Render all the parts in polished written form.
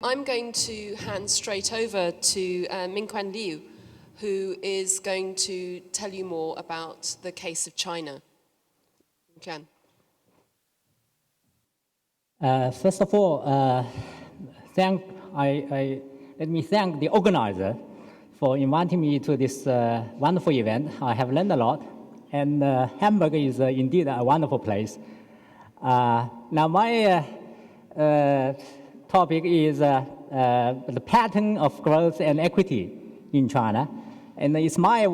I'm going to hand straight over to Minquan Liu, who is going to tell you more about the case of China. Minquan. First of all, let me thank the organizer for inviting me to this wonderful event. I have learned a lot, and Hamburg is indeed a wonderful place. Now my topic is the pattern of growth and equity in China, and it's my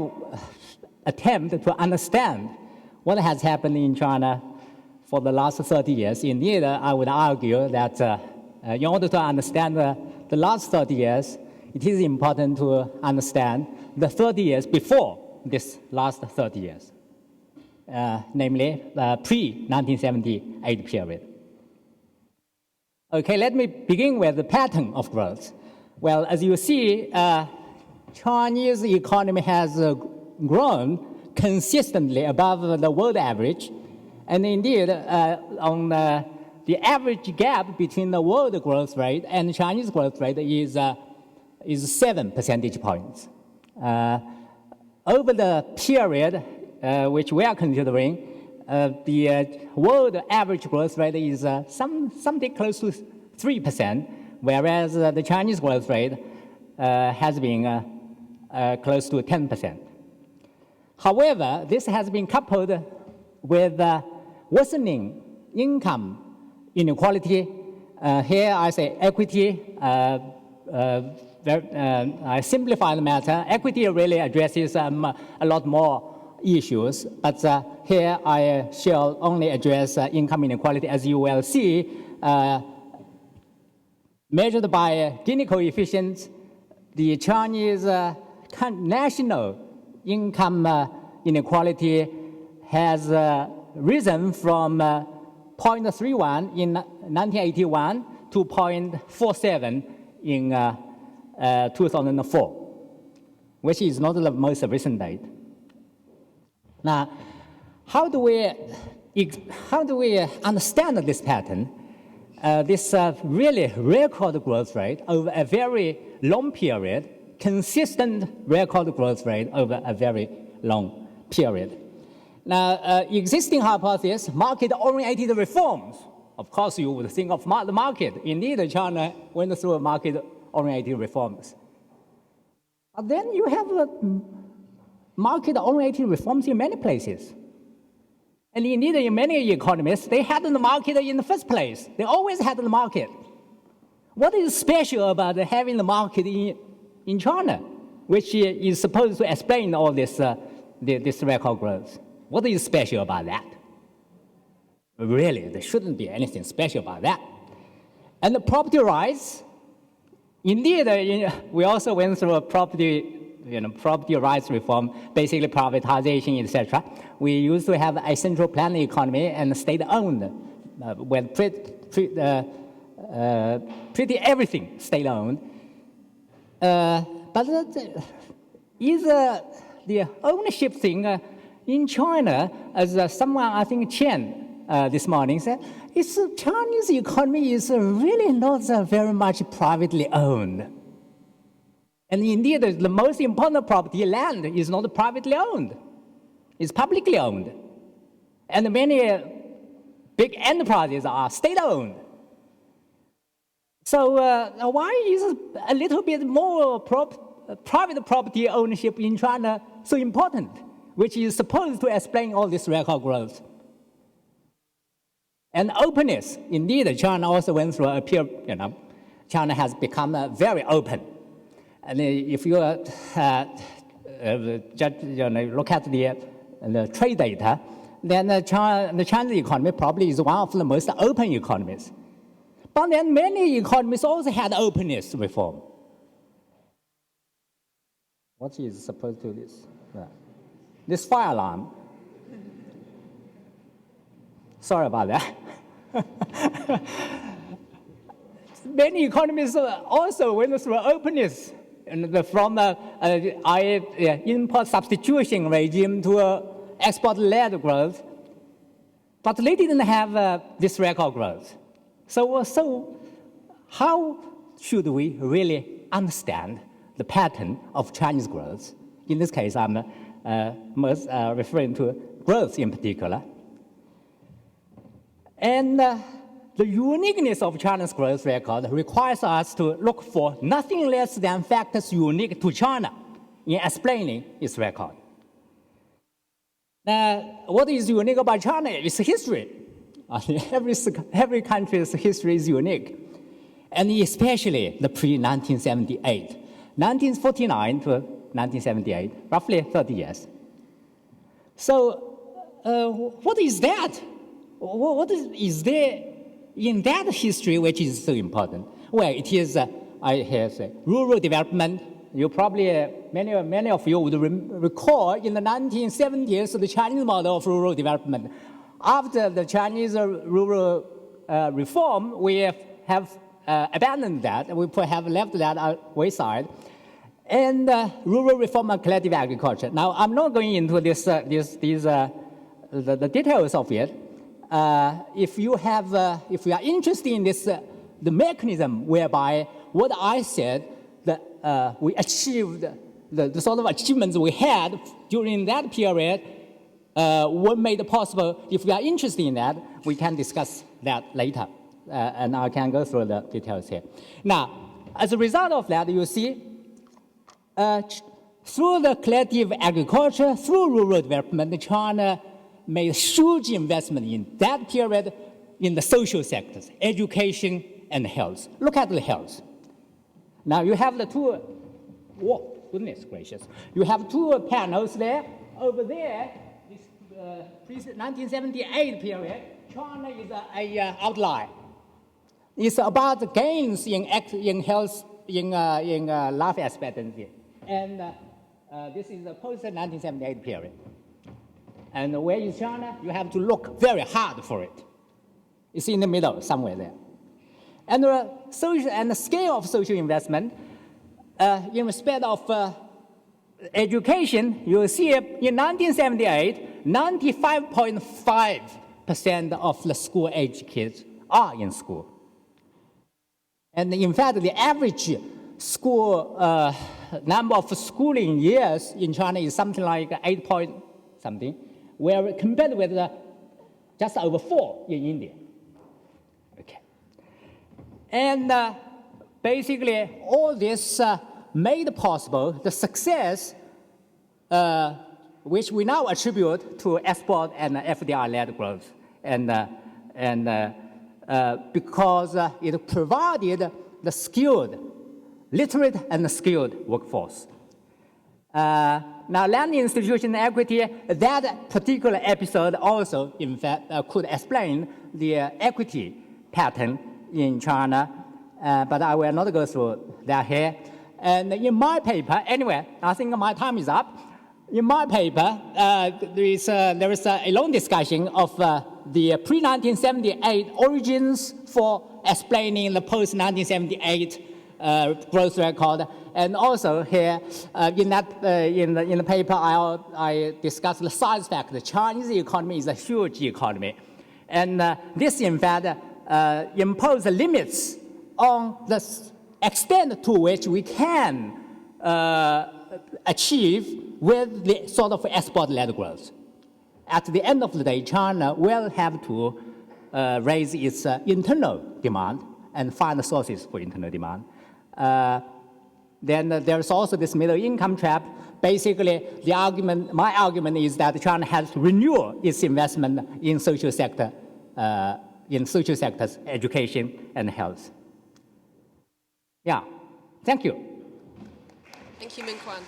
attempt to understand what has happened in China for the last 30 years. Indeed, I would argue that in order to understand the last 30 years, it is important to understand the 30 years before this last 30 years, namely the pre-1978 period. Okay, let me begin with the pattern of growth. Well, as you see, Chinese economy has grown consistently above the world average. And indeed, on the average gap between the world growth rate and the Chinese growth rate is 7 percentage points. Over the period which we are considering, the world average growth rate is something close to 3%, whereas the Chinese growth rate has been close to 10%. However, this has been coupled with worsening income inequality. Here I say equity. I simplify the matter. Equity really addresses a lot more issues, but here I shall only address income inequality. As you will see, measured by Gini coefficients, the Chinese national income inequality has risen from 0.31 in 1981 to 0.47 in 2004, which is not the most recent date. Now, how do we understand this pattern? This really record growth rate over a very long period, consistent record growth rate over a very long period. Now, existing hypothesis, market-oriented reforms. Of course, you would think of the market. Indeed, China went through market-oriented reforms. But then you have market-oriented reforms in many places. And indeed, in many economies, they had the market in the first place. They always had the market. What is special about having the market in China, which is supposed to explain all this, this record growth? What is special about that? Really, there shouldn't be anything special about that. And the property rights, indeed, we also went through a property rights reform, basically privatization, etc. We used to have a central planned economy and state-owned, with pretty everything state-owned. But is the ownership thing in China, as someone, I think Chen, this morning said, Chinese economy is really not very much privately owned. And indeed, the most important property, land, is not privately owned. It's publicly owned. And many big enterprises are state-owned. So why is a little bit more private property ownership in China so important, which is supposed to explain all this record growth? And openness. Indeed, China also went through a period, China has become very open. And if you look at the trade data, then the Chinese economy probably is one of the most open economies. But then many economies also had openness reform. What is supposed to do this? This fire alarm. Sorry about that. Many economies also went through openness, and from import substitution regime to export-led growth, but they didn't have this record growth. So how should we really understand the pattern of Chinese growth? In this case, I'm most referring to growth in particular. And the uniqueness of China's growth record requires us to look for nothing less than factors unique to China in explaining its record. Now, what is unique about China is history. Every country's history is unique, and especially the pre-1978. 1949 to 1978, roughly 30 years. So what is that? What is there in that history which is so important? Well, it is, I have said, rural development. You probably, many of you would recall in the 1970s, the Chinese model of rural development. After the Chinese rural reform, we have abandoned that. We have left that wayside. And rural reform and collective agriculture. Now, I'm not going into the details of it. If you are interested in this, the mechanism whereby what I said, that we achieved, the sort of achievements we had during that period were made possible. If you are interested in that, we can discuss that later. And I can go through the details here. Now, as a result of that, you see, through the collective agriculture, through rural development, China made huge investment in that period in the social sectors, education and health. Look at the health. Now you have the two, oh, goodness gracious. You have two panels there. Over there, this pre-1978 period, China is an outlier. It's about the gains in health, in life expectancy. And this is the post-1978 period. And where is China? You have to look very hard for it. It's in the middle, somewhere there. And the scale of social investment, in respect of education, you see in 1978, 95.5% of the school-age kids are in school. And in fact, the average school number of schooling years in China is something like 8 point something, where compared with just over 4 in India. Okay. And basically, all this made possible the success which we now attribute to export and FDI-led growth, and because it provided the skilled, literate and skilled workforce. Now, land institution equity, that particular episode also, in fact, could explain the equity pattern in China, but I will not go through that here. And in my paper, anyway, I think my time is up. In my paper, there is a long discussion of the pre-1978 origins for explaining the post-1978 growth record, and also here in the paper I discussed the size factor. The Chinese economy is a huge economy, and this in fact imposes limits on the extent to which we can achieve with the sort of export-led growth. At the end of the day, China will have to raise its internal demand and find the sources for internal demand. Then there's also this middle income trap. Basically, my argument is that China has to renew its investment in social sectors, education and health. Yeah, thank you. Thank you, Minquan.